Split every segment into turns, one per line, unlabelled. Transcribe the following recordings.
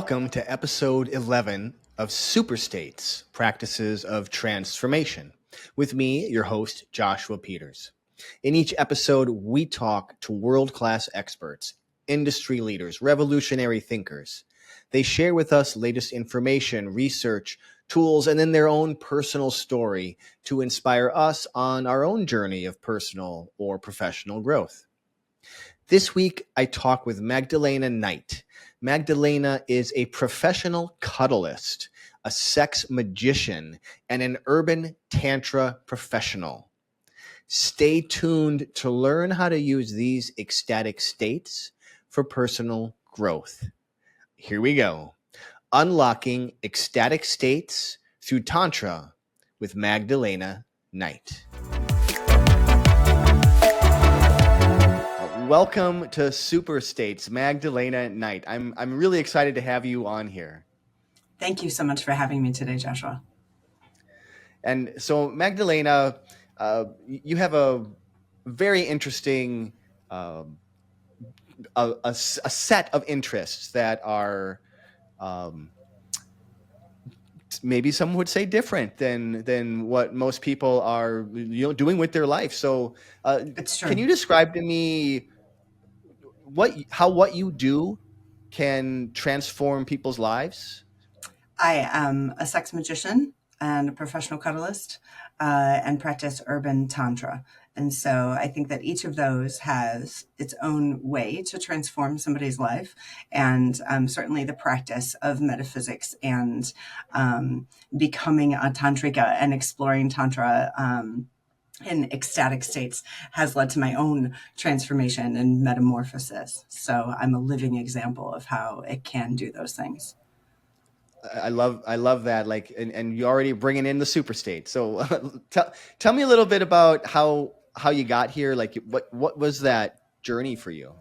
Welcome to episode 11 of Superstates, Practices of Transformation, with me, your host, Joshua Peters. In each episode, we talk to world-class experts, industry leaders, revolutionary thinkers. They share with us latest information, research, tools, and then their own personal story to inspire us on our own journey of personal or professional growth. This week, I talk with Magdalena Knight. Magdalena is a professional cuddlist, a sex magician, and an urban Tantra professional. Stay tuned to learn how to use these ecstatic states for personal growth. Here we go. Unlocking ecstatic states through Tantra with Magdalena Knight. Welcome to Super States, Magdalena Knight. I'm really excited to have you on here.
Thank you so much for having me today, Joshua.
And so, Magdalena, you have a very interesting a set of interests that are maybe some would say different than what most people are doing with their life. So,
It's true.
Can you describe to me how what you do can transform people's lives?
I am a sex magician and a professional cuddlist and practice urban Tantra. And so I think that each of those has its own way to transform somebody's life. And certainly the practice of metaphysics and becoming a tantrika and exploring Tantra in ecstatic states has led to my own transformation and metamorphosis. So I'm a living example of how it can do those things.
I love that. And you're already bringing in the super state. So tell me a little bit about how you got here. Like what was that journey for you?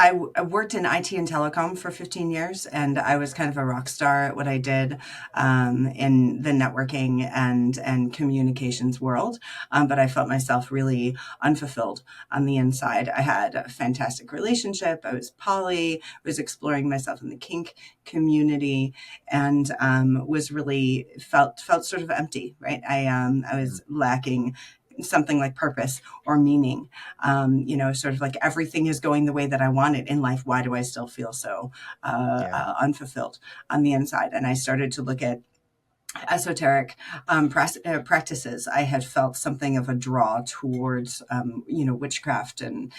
I worked in IT and telecom for 15 years, and I was kind of a rock star at what I did in the networking and communications world. But I felt myself really unfulfilled on the inside. I had a fantastic relationship. I was poly, was exploring myself in the kink community, and was really felt sort of empty, right? I was lacking something like purpose or meaning, sort of like everything is going the way that I want it in life. Why do I still feel so unfulfilled on the inside? And I started to look at esoteric practices. I had felt something of a draw towards, witchcraft and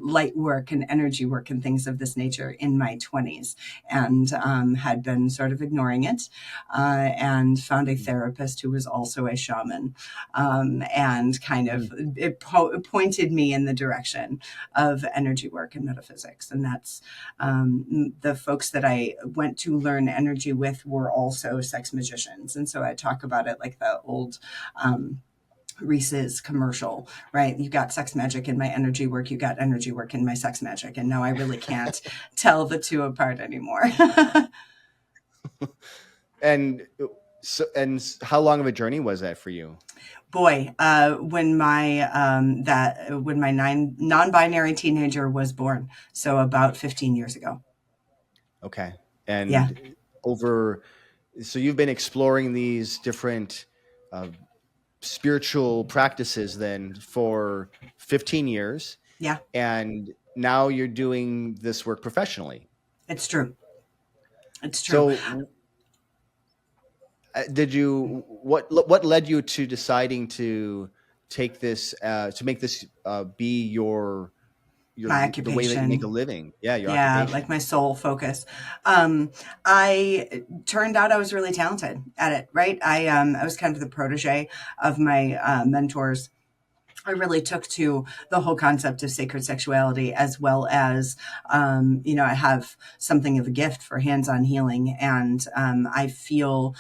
light work and energy work and things of this nature in my 20s, and had been sort of ignoring it, and found a therapist who was also a shaman, and kind of it pointed me in the direction of energy work and metaphysics. And that's the folks that I went to learn energy with were also sex magicians. And so I talk about it like the old Reese's commercial, right? You got sex magic in my energy work, you got energy work in my sex magic. And now I really can't tell the two apart anymore.
And how long of a journey was that for you?
Boy, when my non-binary teenager was born, so about 15 years ago.
Okay. And so you've been exploring these different spiritual practices then for 15 years.
Yeah.
And now you're doing this work professionally.
It's true. So
what led you to deciding to take this, to make this be
my occupation,
the way that you make a living? Yeah. Occupation.
Like my sole focus. I turned out I was really talented at it, right? I was kind of the protege of my mentors. I really took to the whole concept of sacred sexuality, as well as, I have something of a gift for hands-on healing. And I feel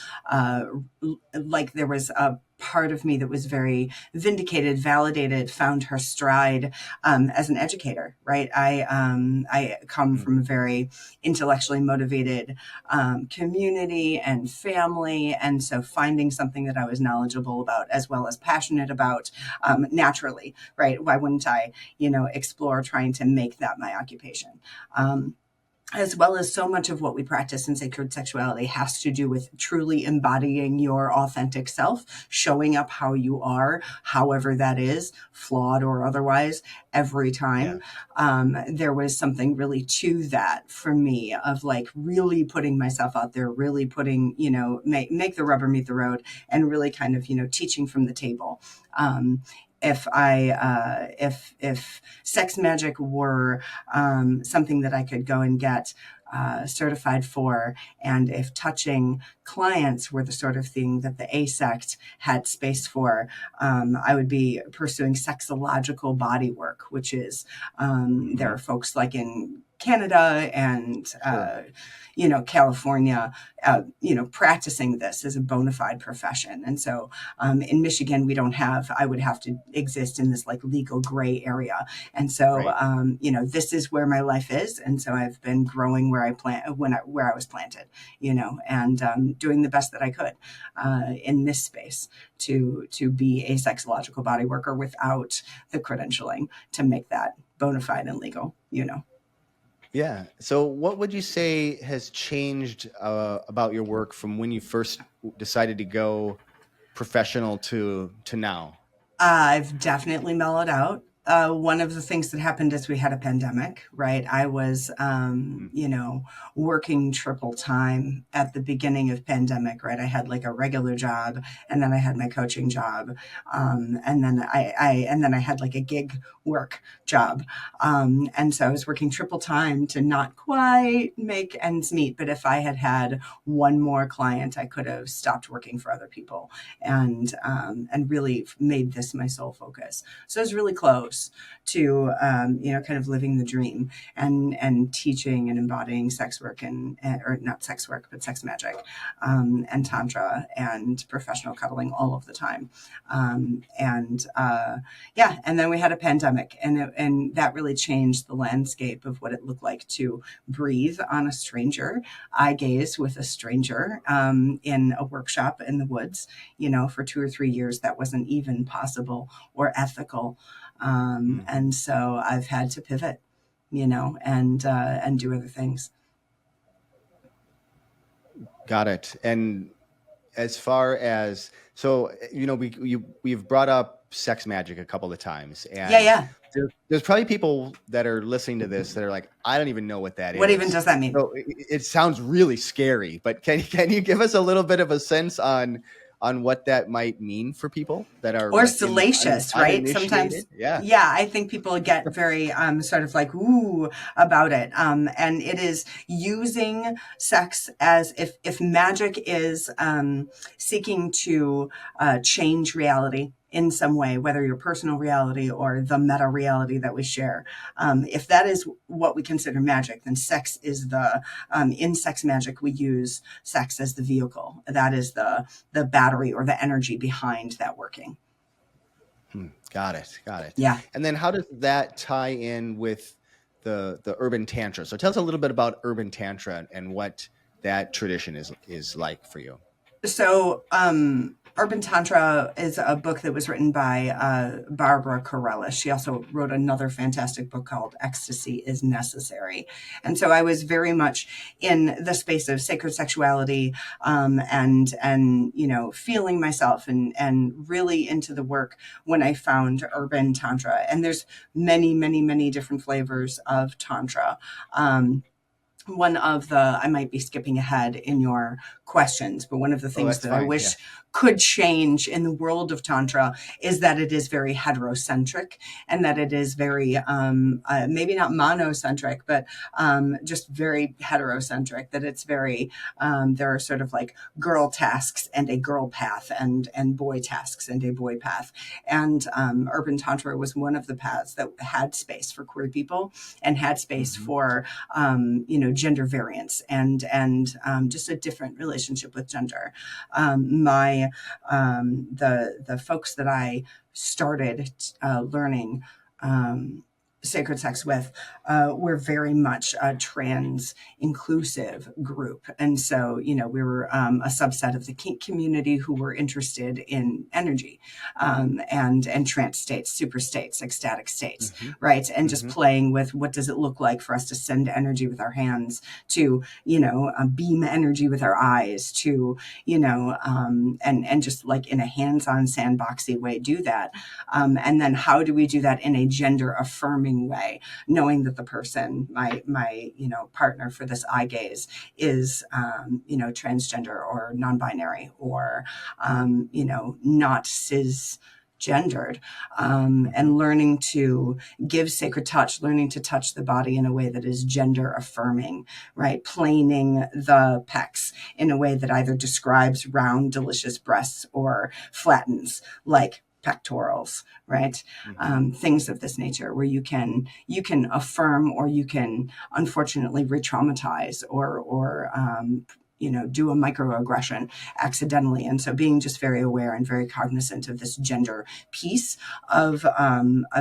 like there was a part of me that was very vindicated, validated, found her stride as an educator, right? I come from a very intellectually motivated community and family. And so finding something that I was knowledgeable about as well as passionate about naturally, right? Why wouldn't I, explore trying to make that my occupation? as well as so much of what we practice in sacred sexuality has to do with truly embodying your authentic self, showing up how you are, however that is, flawed or otherwise, every
Yeah.
time. There was something really to that for me of like really putting myself out there, really putting, make the rubber meet the road, and really kind of, teaching from the table. If sex magic were something that I could go and get certified for, and if touching clients were the sort of thing that the ASECT had space for, I would be pursuing sexological body work, which is there are folks like in Canada and
Sure.
California, practicing this as a bona fide profession. And so in Michigan, I would have to exist in this like legal gray area. And so,
Right.
this is where my life is. And so I've been growing where where I was planted, and doing the best that I could in this space to be a sexological body worker without the credentialing to make that bona fide and legal.
Yeah. So, what would you say has changed about your work from when you first decided to go professional to now?
I've definitely mellowed out. One of the things that happened is we had a pandemic, right? I was,
Mhm.
working triple time at the beginning of pandemic, right? I had like a regular job, and then I had my coaching job, and then I had like a gig work job, and so I was working triple time to not quite make ends meet. But if I had had one more client, I could have stopped working for other people and really made this my sole focus. So I was really close to kind of living the dream and teaching and embodying sex work or not sex work but sex magic, and tantra and professional cuddling all of the time. And then we had a pandemic, and that really changed the landscape of what it looked like to breathe on a stranger, eye gaze with a stranger, in a workshop in the woods. For 2 or 3 years, that wasn't even possible or ethical.
Mhm.
And so I've had to pivot, and do other things.
Got it. And as far as we've brought up sex magic a couple of times,
Yeah,
and
yeah.
there's probably people that are listening to this that are like, I don't even know what that
What even
is.
does that mean?
So it sounds really scary, but can you give us a little bit of a sense on what that might mean for people that are
Or
like
salacious, right?
uninitiated?
Sometimes,
Yeah.
yeah, I think people get very sort of like ooh about it, and it is using sex as if magic is seeking to change reality in some way, whether your personal reality or the meta reality that we share. If that is what we consider magic, then sex is in sex magic, we use sex as the vehicle. That is the battery or the energy behind that working.
Got it. Got it.
Yeah.
And then how does that tie in with the urban tantra? So tell us a little bit about urban tantra and what that tradition is like for you.
So, Urban Tantra is a book that was written by Barbara Carrellas. She also wrote another fantastic book called Ecstasy is Necessary. And so I was very much in the space of sacred sexuality, and feeling myself and really into the work when I found Urban Tantra. And there's many, many, many different flavors of Tantra. One of the, I might be skipping ahead in your questions, but one of the
Oh,
things
that's
that I
fine. Yeah.
wish could change in the world of Tantra is that it is very heterocentric, and that it is very, maybe not monocentric, but just very heterocentric, that it's very, there are sort of like girl tasks and a girl path, and boy tasks and a boy path. And Urban Tantra was one of the paths that had space for queer people and had space
Mhm.
for gender variance and just a different relationship with gender. My the folks that I started learning sacred sex with, we're very much a trans inclusive group. And so, we were a subset of the kink community who were interested in energy, and trance states, super states, ecstatic states,
Mm-hmm.
right? And just
Mm-hmm.
playing with what does it look like for us to send energy with our hands, to, beam energy with our eyes, to, and just like in a hands-on sandboxy way, do that. And then how do we do that in a gender affirming way, knowing that the person, my partner for this eye gaze is, transgender or non-binary or, not cisgendered, and learning to give sacred touch, learning to touch the body in a way that is gender affirming, right? Planing the pecs in a way that either describes round, delicious breasts or flattens, like pectorals, right?
Mm-hmm.
Things of this nature, where you can affirm, or you can unfortunately re-traumatize, or do a microaggression accidentally. And so being just very aware and very cognizant of this gender piece of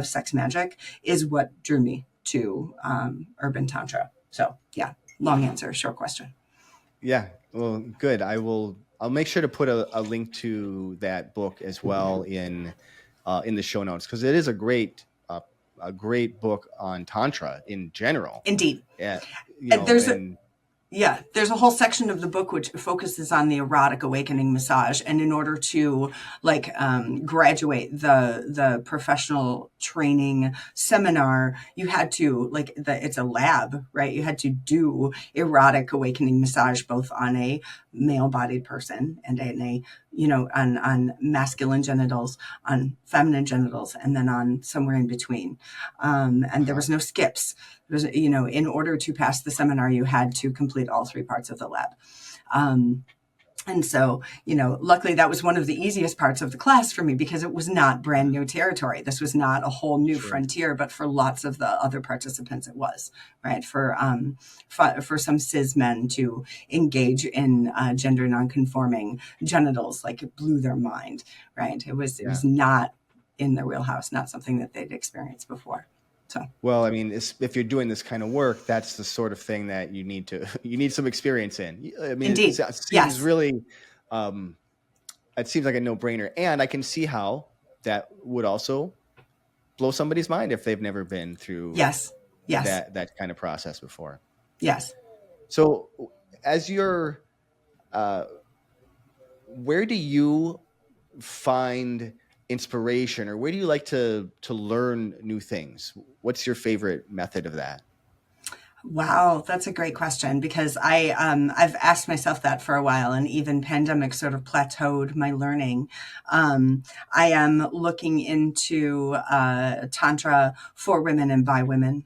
sex magic is what drew me to urban tantra. So yeah, long answer, short question.
Yeah. Well, good. I'll make sure to put a link to that book as well in the show notes, because it is a great book on Tantra in general.
Indeed.
Yeah.
And there's a
And
there's a whole section of the book which focuses on the erotic awakening massage. And in order to graduate the professional training seminar, you had to it's a lab, right? You had to do erotic awakening massage both on a male-bodied person and on masculine genitals, on feminine genitals, and then on somewhere in between. And there was no skips. In order to pass the seminar, you had to complete all three parts of the lab. And so, luckily that was one of the easiest parts of the class for me, because it was not brand new territory. This was not a whole new frontier, but for lots of the other participants, it was, right? For some cis men to engage in gender nonconforming genitals, it blew their mind, right? It was not in their wheelhouse, not something that they'd experienced before. So.
Well, I mean, if you're doing this kind of work, that's the sort of thing that you need some experience in. I mean,
Indeed.
it seems
Yes.
really, it seems like a no-brainer, and I can see how that would also blow somebody's mind if they've never been through that kind of process before.
Yes.
So, as you're, where do you find inspiration, or where do you like to learn new things? What's your favorite method of that?
Wow, that's a great question, because I've asked myself that for a while, and even pandemic sort of plateaued my learning. I am looking into Tantra for women and by women,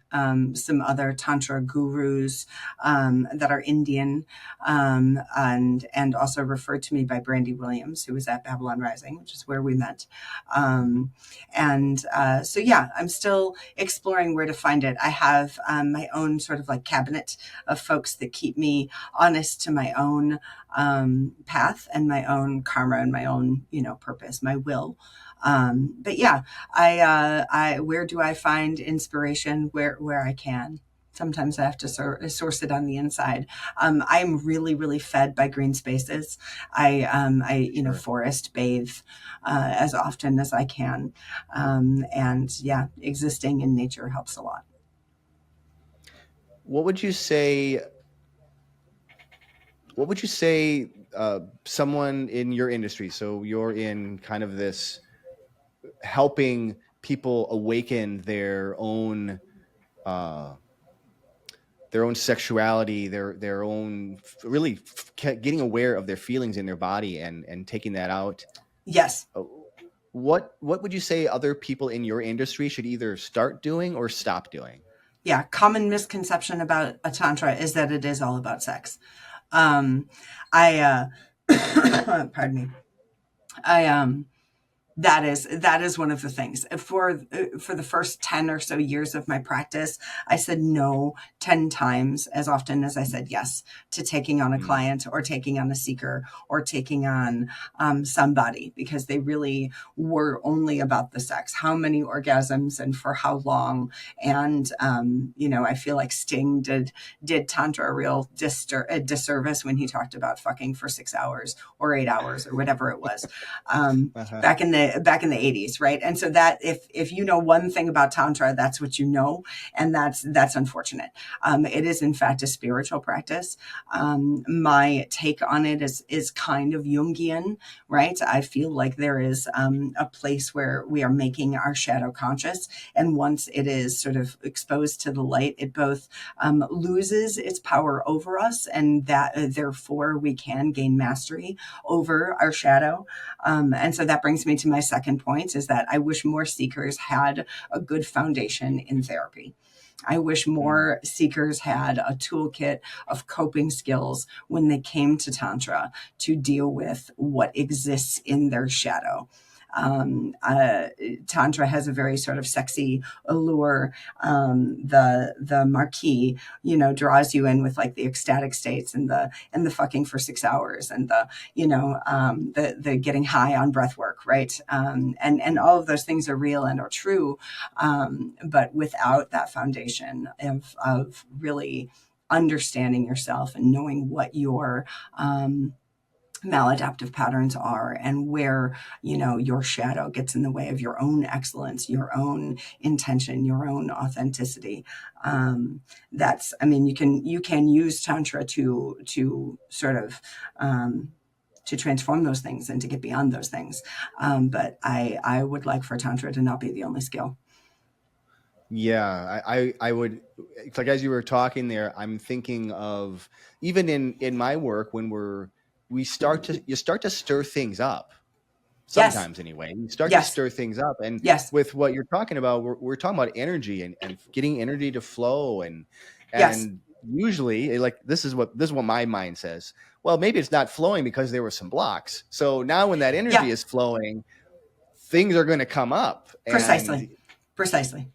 some other Tantra gurus that are Indian, and also referred to me by Brandy Williams, who was at Babylon Rising, which is where we met. So yeah, I'm still exploring where to find it. I have my own sort of cabinet of folks that keep me honest to my own path and my own karma and my own purpose, my will. But yeah, I where do I find inspiration? Where I can. Sometimes I have to source it on the inside. I'm really, really fed by green spaces. I forest bathe as often as I can, and yeah, existing in nature helps a lot.
What would you say? Someone in your industry, so you're in kind of this helping people awaken their own sexuality, their own really getting aware of their feelings in their body and taking that out.
Yes.
What would you say other people in your industry should either start doing or stop doing?
Yeah, common misconception about a tantra is that it is all about sex. I pardon me. That is one of the things. For the first 10 or so years of my practice, I said no 10 times as often as I said yes to taking on a
Mm.
client or taking on a seeker or taking on somebody, because they really were only about the sex. How many orgasms and for how long? And I feel like Sting did Tantra a real disservice when he talked about fucking for 6 hours or 8 hours or whatever it was.
Uh-huh.
Back in the 80s, right? And so that if you know one thing about Tantra, that's what you know, and that's unfortunate. It is in fact a spiritual practice. My take on it is kind of Jungian, right? I feel like there is a place where we are making our shadow conscious, and once it is sort of exposed to the light, it both loses its power over us, and that therefore we can gain mastery over our shadow. And so that brings me to my second point, is that I wish more seekers had a good foundation in therapy. I wish
Mm.
more seekers had a toolkit of coping skills when they came to Tantra to deal with what exists in their shadow. Um, uh, Tantra has a very sort of sexy allure. The marquee, draws you in with like the ecstatic states and the fucking for 6 hours and the getting high on breath work, right? And all of those things are real and are true, but without that foundation of really understanding yourself and knowing what your maladaptive patterns are, and where your shadow gets in the way of your own excellence, your own intention, your own authenticity. That's I mean you can use Tantra to sort of to transform those things and to get beyond those things, but I would like for Tantra to not be the only skill.
Yeah, I would. It's like as you were talking there, I'm thinking of even in my work when we start to you start to stir things up.
Yes.
Sometimes anyway, you start to
Yes.
stir things up, and
Yes.
with what you're talking about, we're talking about energy and getting energy to flow,
Yes.
and usually like this is what my mind says. Well, maybe it's not flowing because there were some blocks. So now when that energy
Yeah.
is flowing, things are going to come up, and
Precisely. Precisely.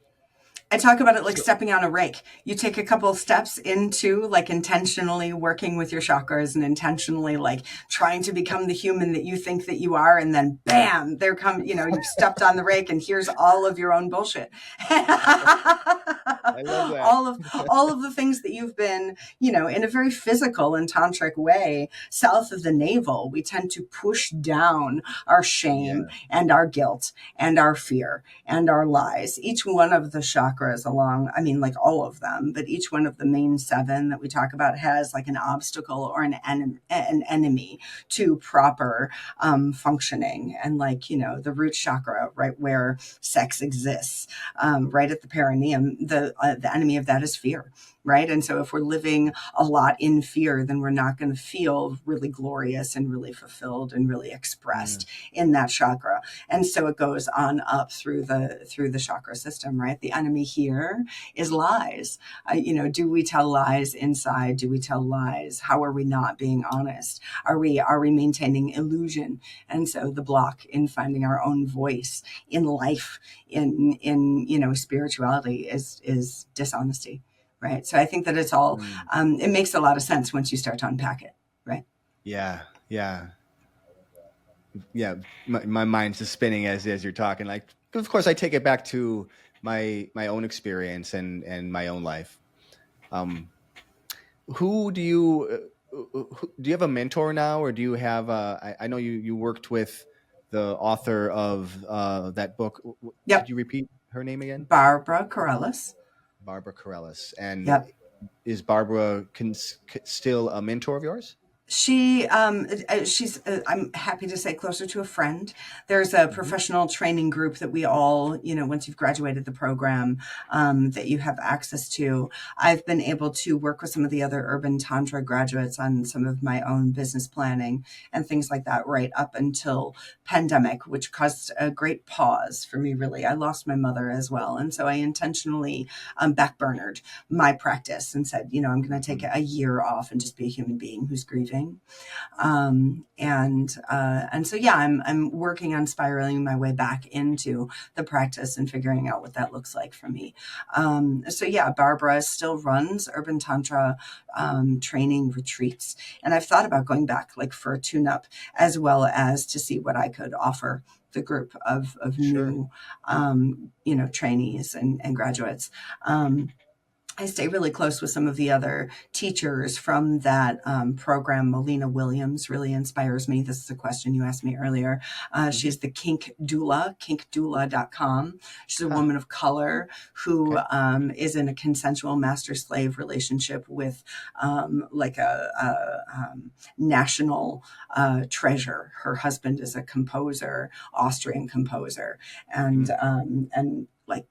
I talk about it like
so
stepping on a rake. You take a couple of steps into like intentionally working with your chakras and intentionally like trying to become the human that you think that you are. And then bam, there come, you've stepped on the rake and here's all of your own bullshit.
I love that.
all of the things that you've been, in a very physical and tantric way, south of the navel, we tend to push down our shame
Yeah.
and our guilt and our fear and our lies. Each one of the chakras like all of them, but each one of the main seven that we talk about has like an obstacle or an enemy to proper functioning. And like, the root chakra, right where sex exists, right at the perineum, the enemy of that is fear. Right. And so if we're living a lot in fear, then we're not going to feel really glorious and really fulfilled and really
Mm.
expressed in that chakra. And so it goes on up through the chakra system, right? The enemy here is lies. Do we tell lies inside? Do we tell lies? How are we not being honest? Are we maintaining illusion? And so the block in finding our own voice in life, in spirituality, is dishonesty, right? So I think that it's all
Mm.
it makes a lot of sense once you start to unpack it, right?
Yeah, yeah, yeah. My mind's just spinning as you're talking. Like, of course, I take it back to my own experience and my own life. Um, who do you do you have a mentor now, or do you have? I know you worked with the author of that book. Could
Yep.
you repeat her name again?
Barbara Carrellas.
Barbara Carrellas. And
Yep.
is Barbara still a mentor of yours?
She's I'm happy to say closer to a friend. There's a
Hmm.
professional training group that we all, once you've graduated the program, that you have access to. I've been able to work with some of the other urban tantra graduates on some of my own business planning and things like that, right up until pandemic, which caused a great pause for me. Really, I lost my mother as well, and so I intentionally backburnered my practice and said, I'm going to take
Hmm.
a year off and just be a human being who's grieving spiraling. And so, yeah, I'm working on spiraling my way back into the practice and figuring out what that looks like for me. So yeah, Barbara still runs Urban Tantra training retreats. And I've thought about going back like for a tune-up, as well as to see what I could offer the group of
Sure.
new, trainees and graduates. I stay really close with some of the other teachers from that program. Melina Williams really inspires me. This is a question you asked me earlier. She's the kink doula, kinkdoula.com. She's a woman of color who is in a consensual master-slave relationship with like a national treasure. Her husband is a composer, Austrian composer, and like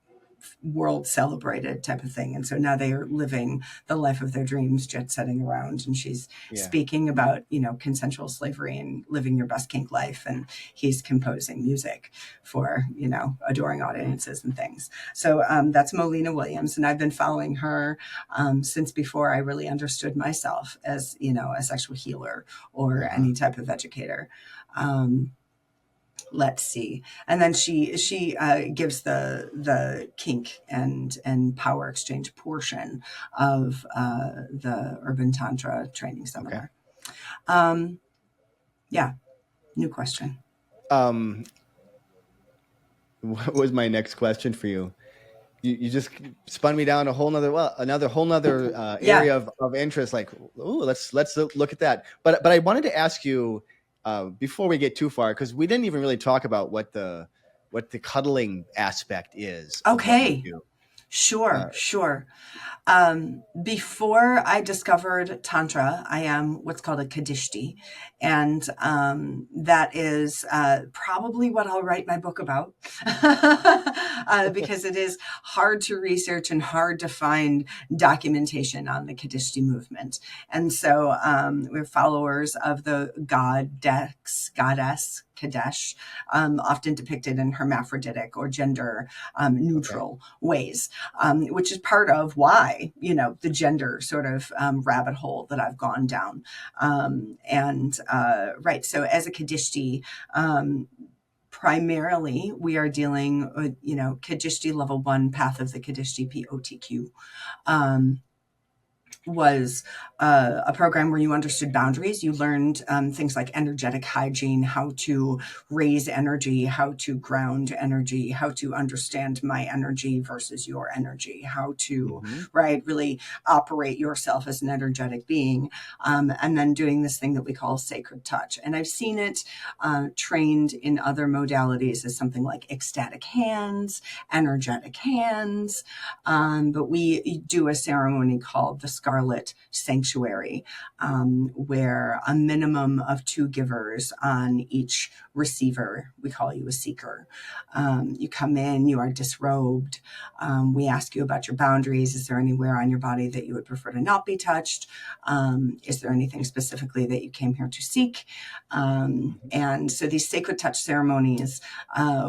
world celebrated type of thing. And so now they are living the life of their dreams, jet setting around. And she's speaking about, consensual slavery and living your best kink life. And he's composing music for, adoring audiences and things. So that's Molina Williams. And I've been following her since before I really understood myself as, a sexual healer or any type of educator. Let's see. And then she gives the kink and power exchange portion of the Urban Tantra training seminar. Yeah. New question.
What was my next question for you? You just spun me down a whole nother area of interest. Like, ooh, let's look at that. But I wanted to ask you before we get too far, because we didn't even really talk about what the cuddling aspect is.
Okay. Sure. Before I discovered Tantra, I am what's called a Kaddishtee. And that is probably what I'll write my book about because it is hard to research and hard to find documentation on the Kaddishtee movement. And so we're followers of the goddess, Kadesh, often depicted in hermaphroditic or gender neutral ways, which is part of why, the gender sort of rabbit hole that I've gone down. So as a Kaddishtee, primarily we are dealing with, Kaddishtee level 1 path of the Kaddishtee POTQ. Was a program where you understood boundaries. You learned things like energetic hygiene, how to raise energy, how to ground energy, how to understand my energy versus your energy, how to, really operate yourself as an energetic being. And then doing this thing that we call sacred touch. And I've seen it trained in other modalities as something like ecstatic hands, energetic hands. But we do a ceremony called the Scarlet Sanctuary, where a minimum of 2 givers on each receiver. We call you a seeker. You come in, you are disrobed. We ask you about your boundaries. Is there anywhere on your body that you would prefer to not be touched? Is there anything specifically that you came here to seek? And so these sacred touch ceremonies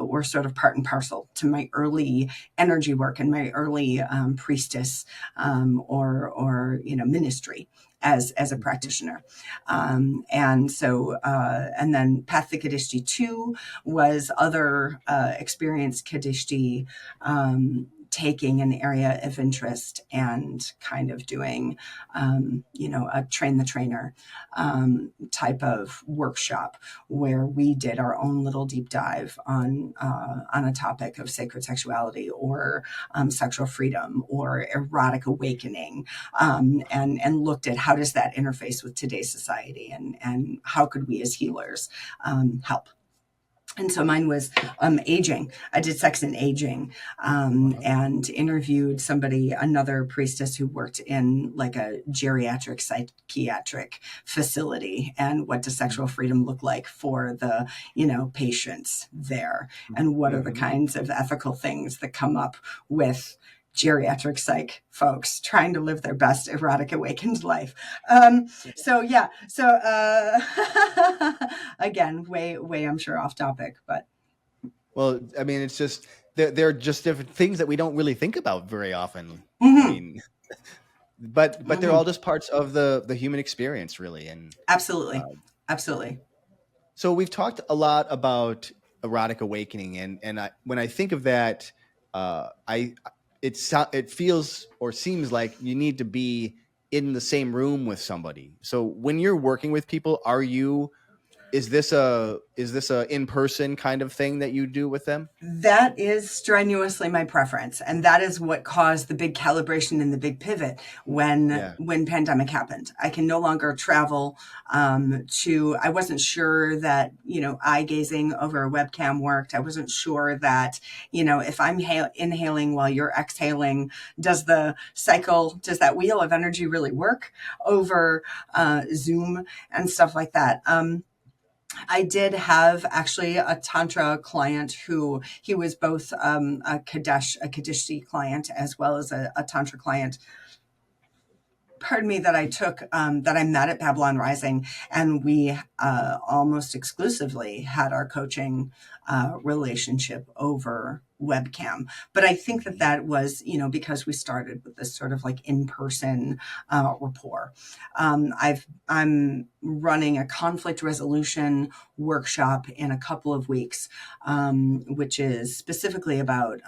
were sort of part and parcel to my early energy work and my early priestess or ministry as a practitioner. And then Path to Kaddishtee 2 was other experienced Kaddishtee taking an area of interest and kind of doing, a train the trainer type of workshop where we did our own little deep dive on a topic of sacred sexuality or sexual freedom or erotic awakening, and looked at how does that interface with today's society and how could we as healers help. And so mine was aging. I did sex and aging, and interviewed another priestess who worked in like a geriatric psychiatric facility. And what does sexual freedom look like for the, patients there? And what are the kinds of ethical things that come up with geriatric psych folks trying to live their best erotic awakened life. Again, way I'm sure off topic, but.
Well, I mean, it's just, they're just different things that we don't really think about very often.
Mm-hmm.
I mean, but they're all
Hmm.
just parts of the human experience, really. And
Absolutely.
uh,
Absolutely.
so we've talked a lot about erotic awakening, and when I think of that, I it feels or seems like you need to be in the same room with somebody. So when you're working with people, is this a in person kind of thing that you do with them?
That is strenuously my preference, and that is what caused the big calibration and the big pivot
Yeah.
when pandemic happened. I can no longer travel to. I wasn't sure that eye gazing over a webcam worked. I wasn't sure that if I'm inhaling while you're exhaling, does that wheel of energy really work over Zoom and stuff like that. I did have actually a Tantra client who he was both a Kaddishtee client as well as a Tantra client. Pardon me, that I took, that I met at Babylon Rising, and we almost exclusively had our coaching relationship over webcam. But I think that
Mhm.
that was, because we started with this sort of like in-person rapport. I'm running a conflict resolution workshop in a couple of weeks, which is specifically about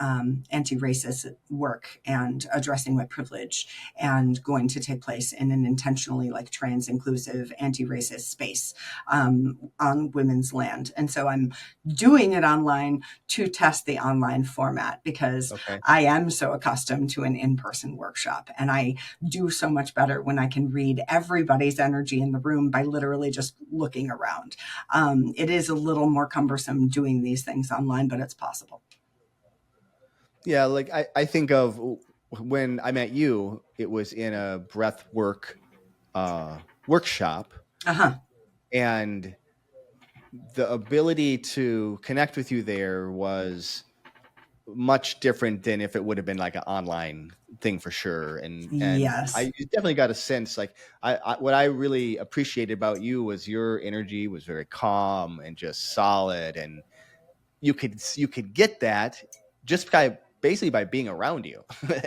anti-racist work and addressing white privilege, and going to take place in an intentionally like trans inclusive anti-racist space on women's land. And so I'm doing it online to test the online format, because
Okay.
I am so accustomed to an in-person workshop, and I do so much better when I can read everybody's energy in the room by literally just looking around. It is a little more cumbersome doing these things online, but it's possible.
Yeah, like I think of when I met you, it was in a breath work workshop,
Uh-huh.
and the ability to connect with you there was much different than if it would have been like an online thing for sure. And I
Yes.
definitely got a sense like what I really appreciated about you was your energy was very calm and just solid, and you could get that just by basically by being around you.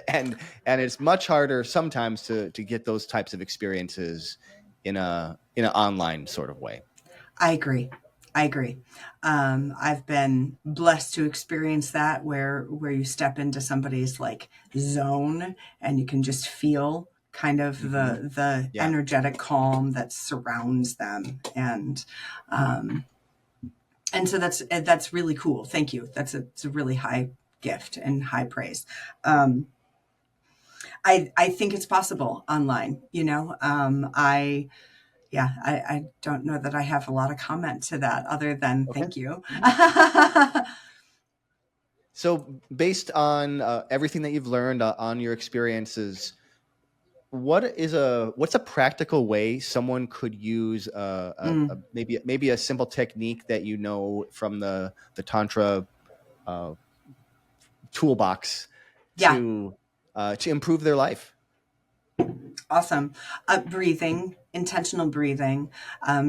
And it's much harder sometimes to get those types of experiences in an online sort of way.
I agree. I agree. I've been blessed to experience that, where you step into somebody's like zone and you can just feel kind of
Hmm.
the
Yeah.
energetic calm that surrounds them, um, and so that's really cool. Thank you. It's a really high gift and high praise. Um, I think it's possible online. I Yeah, I don't know that I have a lot of comment to that other than
Okay.
thank you.
So based on everything that you've learned on your experiences, what's a practical way someone could use
Mm,
maybe a simple technique that from the tantra uh, toolbox
yeah.
to improve their life?
Awesome. Breathing, intentional breathing.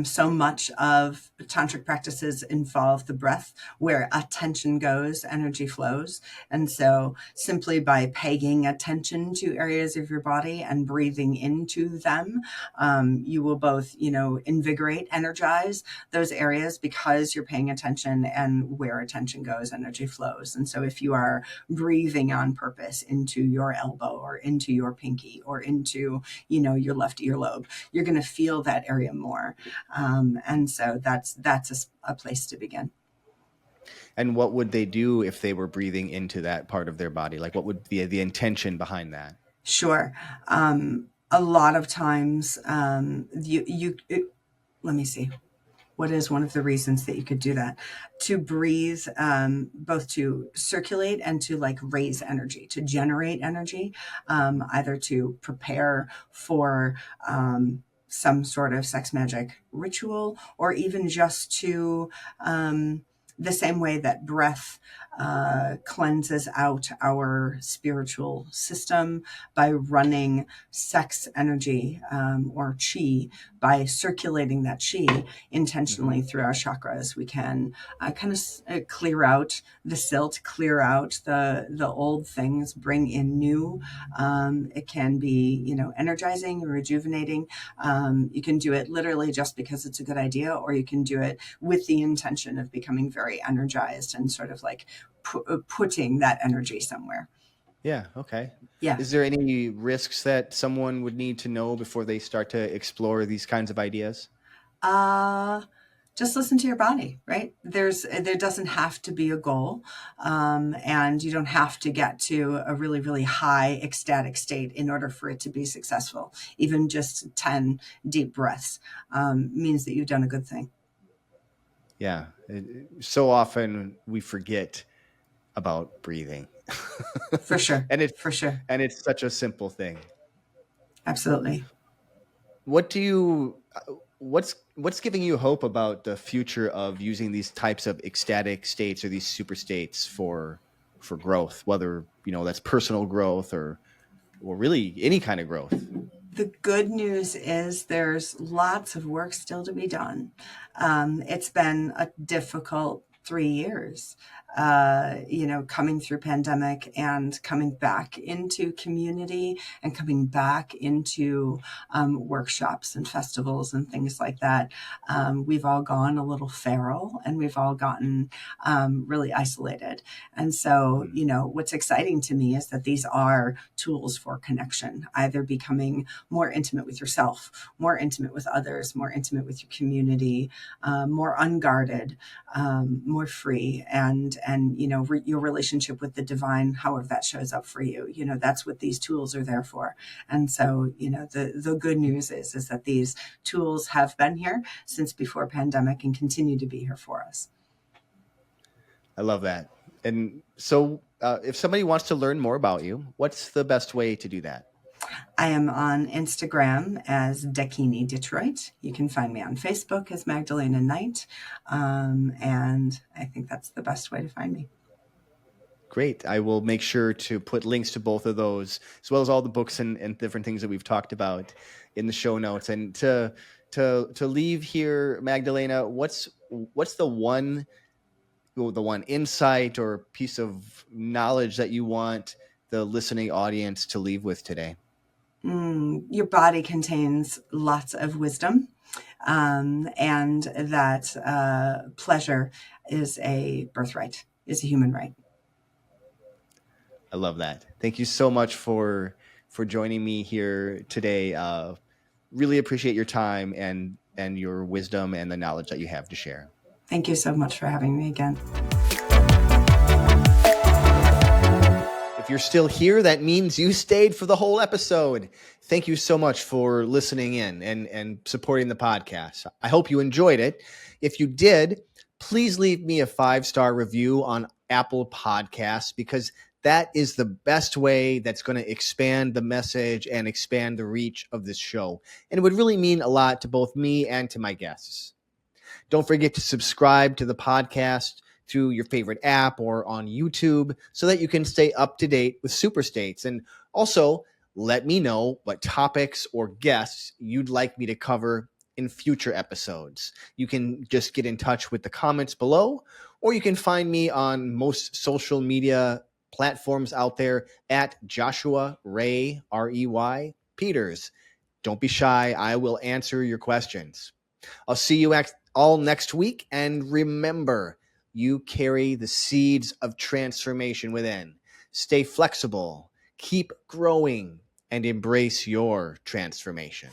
So much of tantric practices involve the breath. Where attention goes, energy flows. And so simply by paying attention to areas of your body and breathing into them, you will both, invigorate, energize those areas, because you're paying attention, and where attention goes, energy flows. And so if you are breathing on purpose into your elbow or into your pinky or into your left earlobe, you're going to feel that area more. And so that's a place to begin.
And what would they do if they were breathing into that part of their body? Like, what would be the intention behind that?
Sure. A lot of times, let me see. What is one of the reasons that you could do that? To breathe, both to circulate and to like raise energy, to generate energy, either to prepare for some sort of sex magic ritual, or even just to, the same way that breath cleanses out our spiritual system by running sex energy or chi, by circulating that chi intentionally through our chakras. We can clear out the silt, clear out the old things, bring in new. It can be, energizing, rejuvenating. You can do it literally just because it's a good idea, or you can do it with the intention of becoming very energized and sort of like putting that energy somewhere.
Yeah. Okay.
Yeah.
Is there any risks that someone would need to know before they start to explore these kinds of ideas?
Just listen to your body, right? There doesn't have to be a goal, and you don't have to get to a really, really high ecstatic state in order for it to be successful. Even just 10 deep breaths means that you've done a good thing.
Yeah. So often we forget about breathing.
For sure.
And
For sure.
it's such a simple thing.
Absolutely.
What's giving you hope about the future of using these types of ecstatic states or these super states for growth, whether that's personal growth or really any kind of growth?
The good news is there's lots of work still to be done. It's been a difficult 3 years, coming through pandemic and coming back into community and coming back into workshops and festivals and things like that. We've all gone a little feral, and we've all gotten really isolated. And so, what's exciting to me is that these are tools for connection, either becoming more intimate with yourself, more intimate with others, more intimate with your community, more unguarded, more free, and your relationship with the divine, however that shows up for you. That's what these tools are there for. And so, the good news is that these tools have been here since before pandemic and continue to be here for us.
I love that. And so, if somebody wants to learn more about you, what's the best way to do that?
I am on Instagram as Dakini Detroit. You can find me on Facebook as Magdalena Knight. And I think that's the best way to find me.
Great. I will make sure to put links to both of those, as well as all the books and different things that we've talked about in the show notes. And to leave here, Magdalena, what's the one insight or piece of knowledge that you want the listening audience to leave with today?
Your body contains lots of wisdom, and that pleasure is a birthright, is a human right.
I love that. Thank you so much for joining me here today. Really appreciate your time and your wisdom and the knowledge that you have to share.
Thank you so much for having me again.
If you're still here, that means you stayed for the whole episode. Thank you so much for listening in and supporting the podcast. I hope you enjoyed it. If you did, please leave me a 5-star review on Apple Podcasts, because that is the best way that's going to expand the message and expand the reach of this show. And it would really mean a lot to both me and to my guests. Don't forget to subscribe to the podcast through your favorite app or on YouTube so that you can stay up to date with Super States. And also, let me know what topics or guests you'd like me to cover in future episodes. You can just get in touch with the comments below, or you can find me on most social media platforms out there at Joshua Ray, R-E-Y, Peters. Don't be shy. I will answer your questions. I'll see you all next week. And remember, you carry the seeds of transformation within. Stay flexible, keep growing, and embrace your transformation.